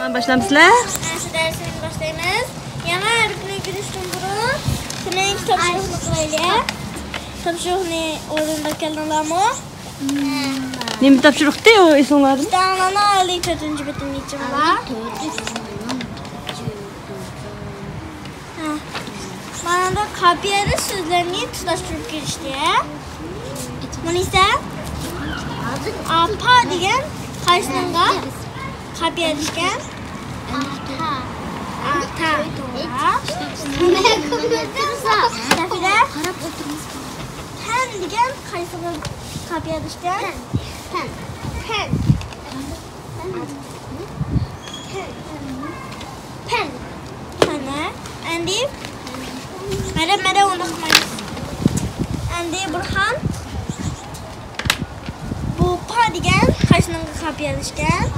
Tamam, başlamışlar. Şu dersini başlayınız. Yana harfine girişten burun. Senin kitapçılığını kılayla. Kitapçılığını orada kendine mı? Ne bir tapşırık değil o isimler? Dağlana Ali 4. bitim için var. Bana da kapiyeli sözlerini tutuşturup girişti. Bunu ise apa degan karşısında kapiyeli işken. Ata. Pen degan karşısında kapiyeli işken. Pen. Andi. Merhaba unutmayın. Andi Burhan. Bu pa degan karşısında kapiyeli işken.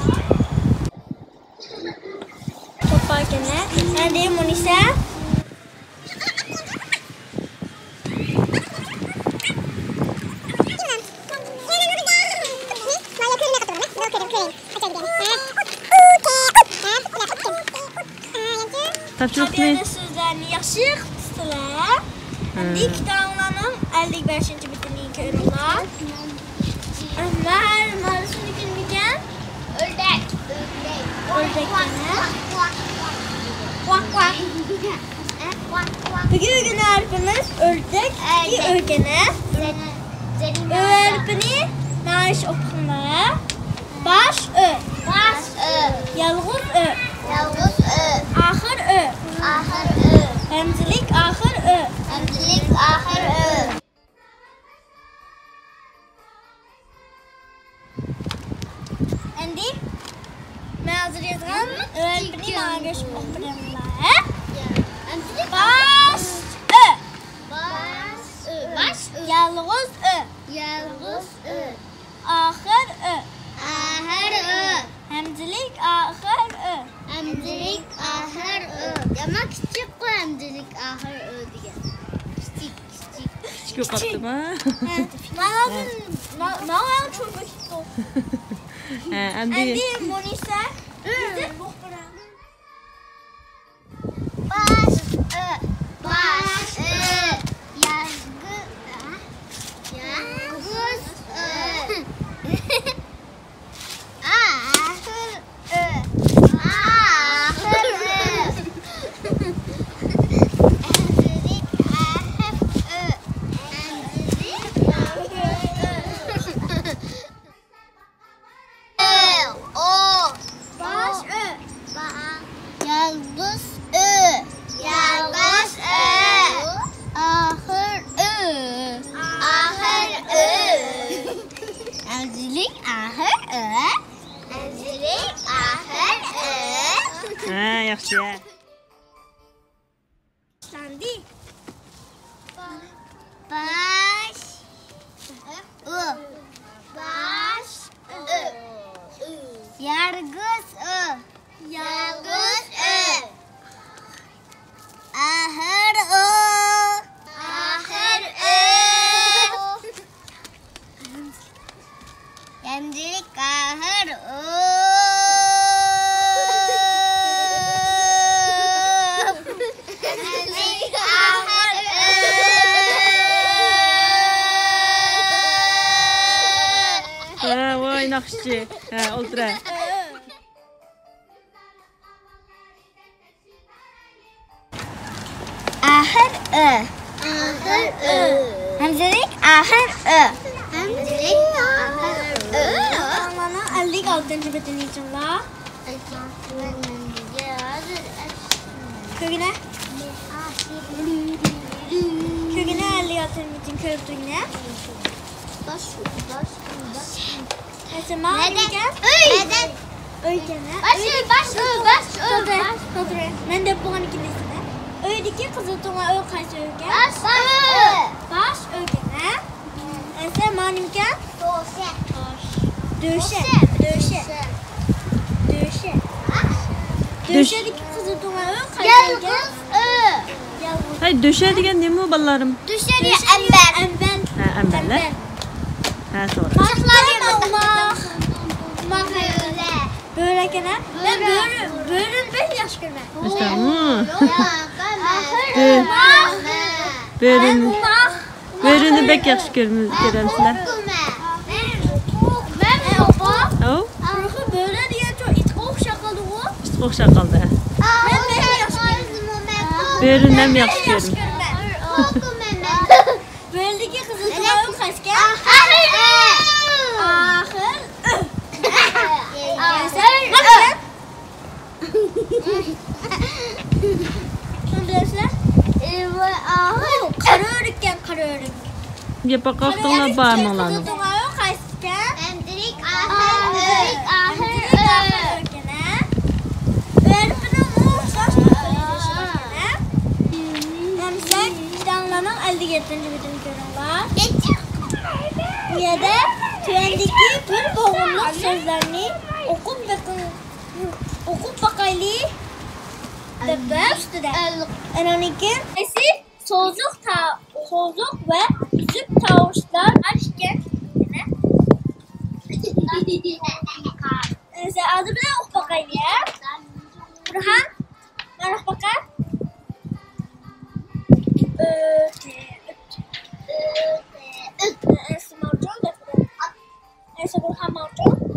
Toparkene. Andi Munisa. Tapşırık ne? Sözlerini yaxşı tutular. Dik dağlanın 55. bitini görürler. Marısını bilmeyken ördek. Bugün harfimiz ördek. Örgene. Harfini maaş okumaya. Baş ö. Yalğız ö. Ahır ö. Hemzilik ahır ö. Endi hazır yazgan öğretmeni bana göçüp okuyanlar. Baş ö. Yalğız ö. Ahır ö. Hemzilik ahır ö. Ama küçük koy hemzilik ahır ö diye. Küçük kaptım ha. Bana çok hoştu. Andi. Endi Monisa. Baş ö. Yaxşı. Sandi. Baş ö. Yargız ö. Ahır ö. Hemzilik ahır ö. Vay nakşçı. Ultra. Ahır ö. Hemzilik ahır ö. Bana 56. bitini için var. Kögüne 56. bitin kördüğüne. Esma degan öygene. Ben de bu ikincisine. Öydeki kızı tuma öy qaysi öйge? Baş öygene. Esma nimken? Döşe. Döşedeki kızı tuma öy qaysi öйge? Hay döşe degan nima bu balalarım? Döşe ember. Amberler. Ha, sonra. Başlarına Allah. Börek ene. Ben börün 5 yaş görmem. İşte bu. Börün. Börünü bek yaxşı göremsizler. Ben baba. Oh, Ruhu böyle diye çok itkoq şakalı o. işte oxşar qaldı. Ben 5 yaş görmem. Böründən yaxşı görüm. Böyledeki kızıl tuğayın kaçken. Ahır. Bakın. Sen bilirsin. Kara örükken kara örük. Yapaq qalxdıqlar barmaqlarını. Kızıl tuğayın kaçken. Emdirik Bu yerde tüyendeki bir boğumluk sözlerini okup bakaylı tepe üstüde. Enoniki sozuk ve yüzük tavuşlar açken adı bile ok bakaylı ya. Burhan, ben ok bakar. Ese Burhan Mavcun.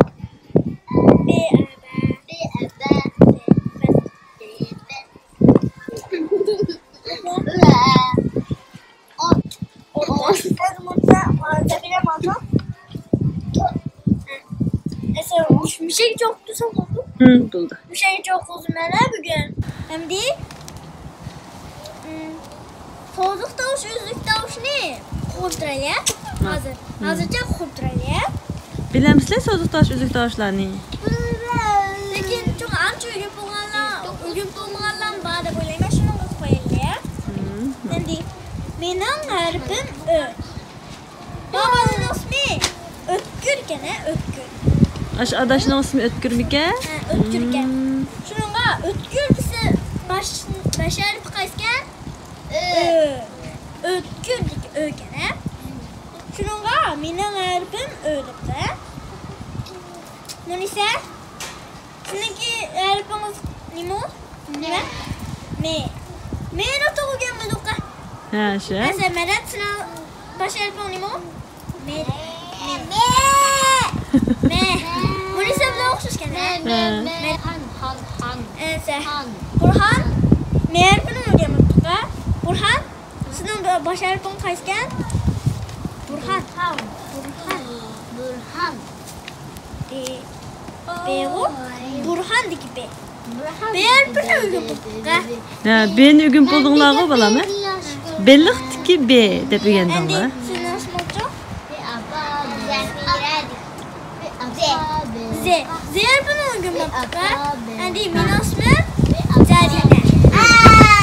Bir şey çok uzun oldu. Buldu. Bir şey çok uzun bugün. Hem değil. Soğuk tavuş, üzük tavuş ne? Kurtraya. Hazırca kurtraya. Bilemsizler sozuq daş, üzük daşlarını? Lekin çok anca ögün bulmalarla bağda böyleyme şunu koyayım. Şimdi benim harfim Ö. Babanın ismi Ötkür gene Ötkür. Aş adaşının ismi Ötkür mike? Ötkür gene. Şununla Ötkür bize baş harfi kaysken Ö. Ötkür dik Ö gene. Şununla benim harfim Ö'dür. Neyse. Sizinki harfiniz ne? Ne? Me. Me no to gelmedi o kadar. Ha, şey. Mesela Medet sınav baş harfin ne? Me. Bu ise bile okusuz gene. Neyse. Burhan. Me harfini mi gelmedi o kadar? Burhan. Sınav baş harfin kaysken? Burhan. Burhan diki be. Ben bilmiyorum. Ha, ben ügün bulduğunları balamı. Belliq ki be dep ögendim Endi var. sizin nasıl olacak? Z. Zer bunu uygun baktık. Endi benim ismim Zarine.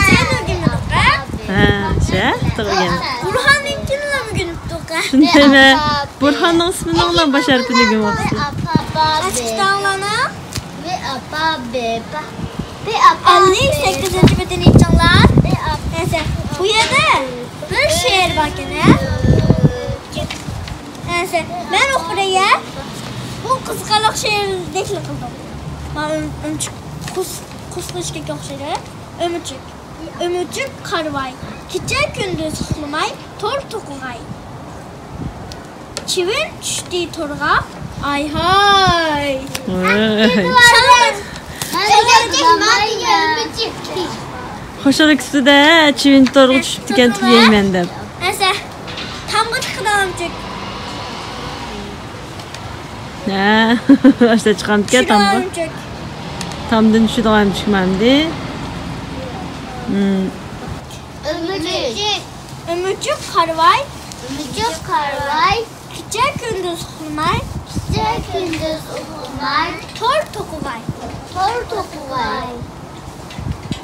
Sen uygun baktık. Ha, şey, tığıgen. Burhan imkini de uygun baktık. Şimdi Burhan'ın ismini olan baş harfini ügün baktık. Açık dağlana. Ve 58. beden insanlar. Neyse bu yerde bir şehir var gene. Neyse ben o buraya bu kızgalık şehirde kıldım. Ben ömçük kuslaşık yok şehri. Ömçük karvay. Gece gündüz hılmay tor tokunay. Çivin düştü torga. Ay hay. Hoşalık üstüde çivin torgu düşüp diken tüyeyim endim. Neyse tam gıdıkıdan çık. Ha, işte çıkan diken tam bu. Tam dün şu dağım çıkmamdı. Ömürcük karvay. Karvay, Gece gündüz hılmay. gündüz uğurlar, Tor tokuvay. tor tokuvay,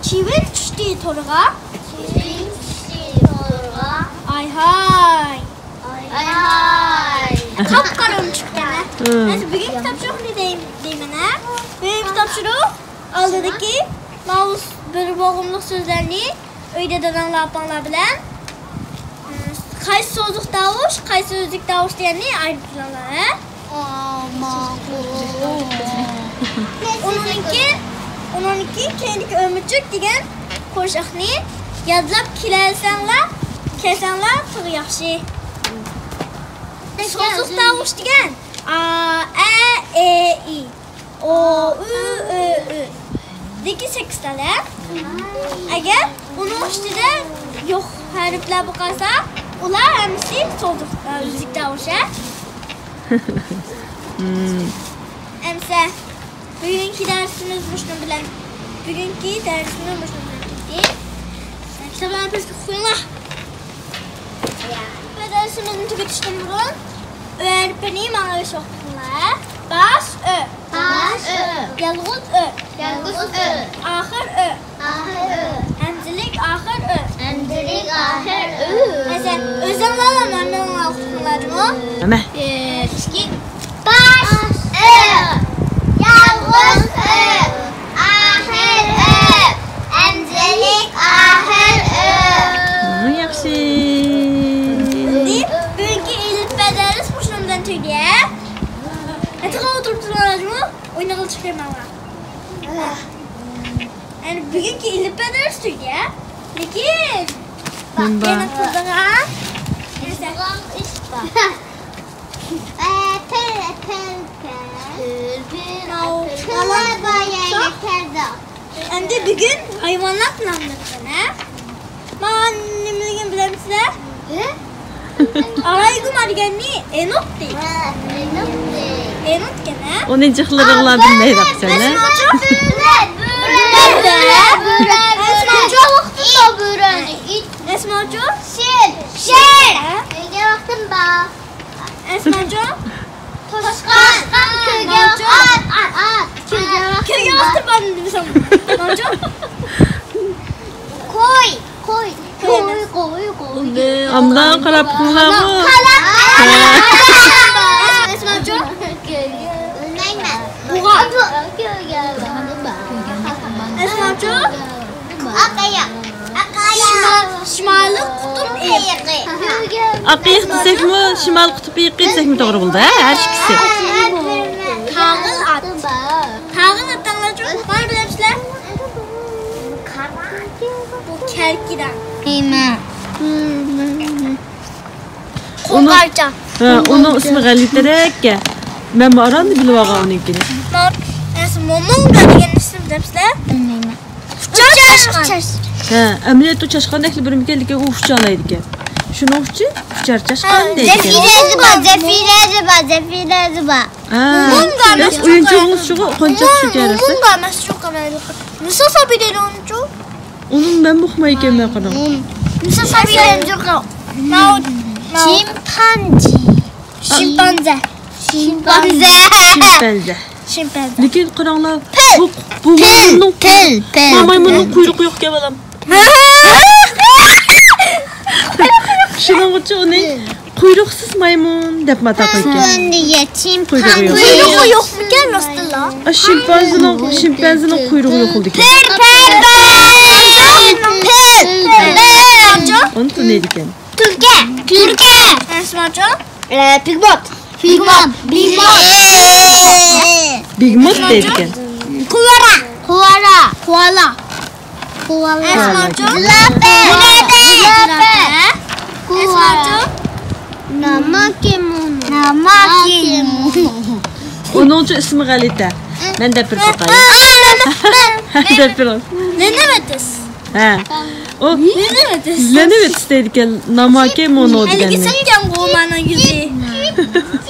Çivin düştü torga. çiçek torba, Ay hay. ay hay. Kapkarım çıktı. Neyse bugün kitapçılık ne diyeyim ha? Benim kitapçılık aldığındaki Mavus bir boğumluk sözlerini öydeden anlapanlar bilen kaysi sözlük davuş, kaysi özlük davuş diyenini ayrı planlar. Aman. Onunki kendiki ömürcük degan qo'shiqni yodlab kelsanglar tug' yaxshi. So'zsiz tovush degan a e i o u ö ü deki 8 tane. Agar uning ustida yo'q harflar bo'lsa, ular hammasi so'zsiz tovushi. Emsa bugungi darsimiz shundan bilan bitti. Kitaplarni pastga qo'yinglar. Dersimizni tugatishdan burun öğretmeni bana bir şoklar. Baş ö. Yalğız ö. Ahır ö. Hemzilik ahır ö. Mesela özlemlerle memnun okusunlar mı? Ömer. Baş ö. Yalğız ö. Ahır ö. Emzilik ahır ö. Yaxshi. Bugünkü elifbederiz hoşumdan tüyüye. Hadi oturup durmalar mı? Oynalı çıkayım ama. Yani bugünkü elifbederiz tüyüye. Lekin yana kızdığa. Neyse. Hem de bugün hayvanlar namlıklarına. Ben nimligin bilir misiniz? Araygum deganni enot deydi. Enot gene. Onun cıqlırıqlar bilmeydi seni. Esmacu? Şir. Köyge baktım bak. Esmacu? Toşkan. Köyge at. Köyge bastır ben dedim sana. Esmacu? Koy. Amdan qarab qilamiz. Esmacu? Ölmeymen. Buğa. Köyge. Esmacu? Akaya. Şimali kutup iyiqi. Aqiq desekmi, shimal qutb iqiq desekmi to'g'ri bo'ldi, har ikkisi. Tağıl at. Tağıl attanlarcu var bilemsizler? Bu kerkiden. Qo'rqarcha. Uni ismi g'alitirak. Men bu aronni bilib olgan unikini. Momonga degan ism bilamsizlar? Bilmayman. Ucharchashqan. Amaliyot uchashqandek bir ekan, u uchalaydi ekan. Shuni uchi ucharchashqan deydi. Zefirezi bor. Biz o'yinchoqimiz shu qancha tushunarsiz? Momonga emas shu qamaydi. Musasabidan onchu. Uni men muhmay ekanman qadam. Musasabidan jo'qa. Şimpanze. Lekin qaranglar, bu maymunning quyruqi yo'q ekan balam. Shuning uchun uni quyruqsiz maymun deb mata qo'ygan. Quyruğu yo'qmikan rostilla? Şimpanzening quyruği yo'q bo'ldi ekan. Uni ne ekan? Türkiye. Esmacu? Pigbot. Bigmot deydi ekan. Koala. Esmacu? Zirafe. Esmacu? Namakemon. Onun uchun ismi g'alita. Men deb bir qo'yay. Deb bir. Ne demetis? Ha. O Lenevet deydi ekan. Namakemon degan. Haligi sen qo'mani yuzi.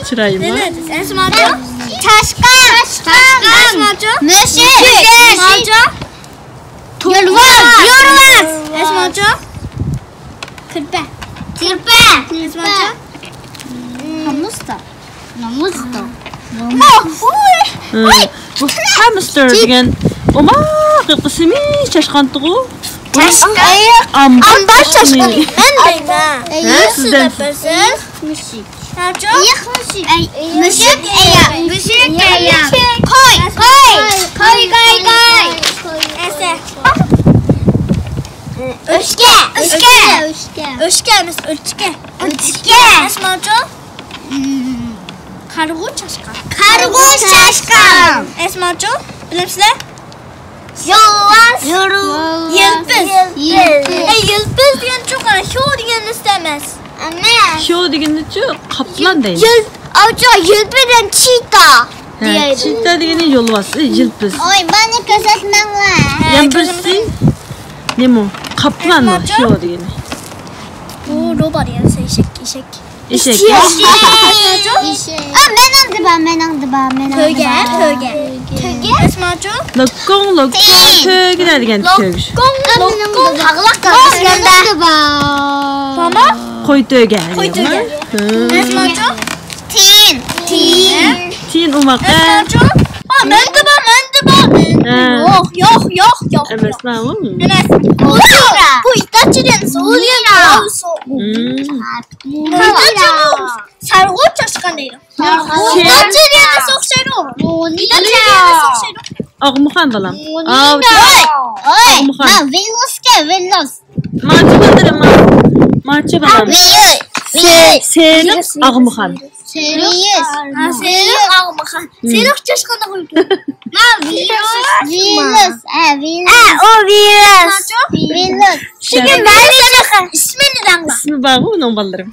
Chiroyli. Demetis. Esmacu? Tashqan. Esmacu? Mushuk. Esmacu? Yo'rg'az. Esmacu? Kirpa. Esmacu? Namusta. Bu hamster degan. Oma qismi chashqantig'u. Ambar chashqan. Ben deyman. Siz de Mushuk. Esmacu? Mushuk. Koy. Ese. O'shka. O'shkamiz, o'chka. Esmacu? Kargo çaşkan. Kargo şaşkan. Esmaçoq, bilimsizlar? Yolvaz. Yelpiz. Yelpiz degan çok ana, şo deganni istemez. Anne. Şo degeni-chi qaplan deydi. Yelpizden çita. Ha, chita degeni yo'lbars, yilpiz. Oy, bana ko'rsatmang lan. Yambirsi nima? Qaplan mı? Şo degeni. Bu robot degan eshak. Eshak. Men oldi. To'ga. Esmaçoq. Lokon to'gina degan to'gish. Lokon. Tamam. Qo'y to'ga. Qo'y to'ga. Esmaçoq. Tin. Tin umaqa. Esmaçoq. Men de bor. Yo'q. Emasmi? Emas. Bu itachidan so'raydi. Sarg'och chashqan deydi. Itachi degani so'xshaydi. Og'muxan balam. Oy, ma Velos. Marcha bildirim. Marcha balam. Seriq og'muxan. Serious. Seriq og'muxan. Seriq chashqanda qo'ydi. Velos. O virus. Velos. İsmini dangla. İsmi bağ onun ballarım.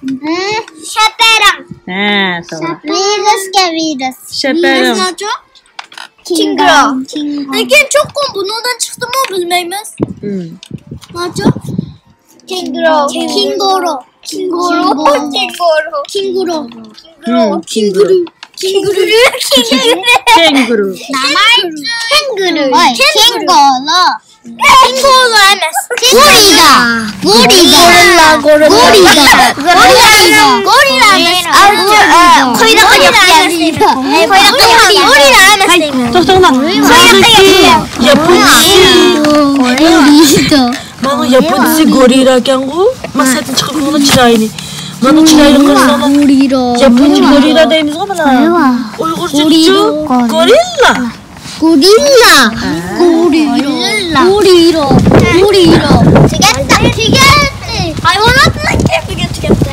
Şeperang. Ha, tamam. Velos. Şeperim. Kingro. Lekin çok kom bundan çıktı mı bilmeymiz. Nacho? Kingro. Kenguru. Kingolo emas. Gorilla emas. Qo'yda gorilla emas deyman. To'xtanglar. Mana yaponcha gorilla ekan-ku. Maqsadini chiqib qo'ygan chiroyli. Mana chiroyli qilsanglar. Yaponcha gorilla deymiz-ku mana. Uyg'urcha gorilla. Hayvanatlar keyfiga tugabdi.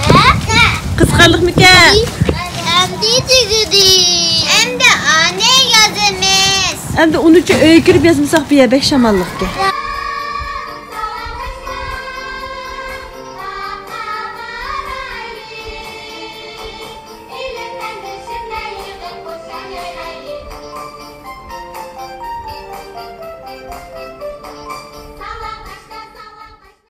Qizqarliqmikan? Endi anne yazımız. Endi uni-chi uyga kirib yozmasak bu yer bekshamallikka.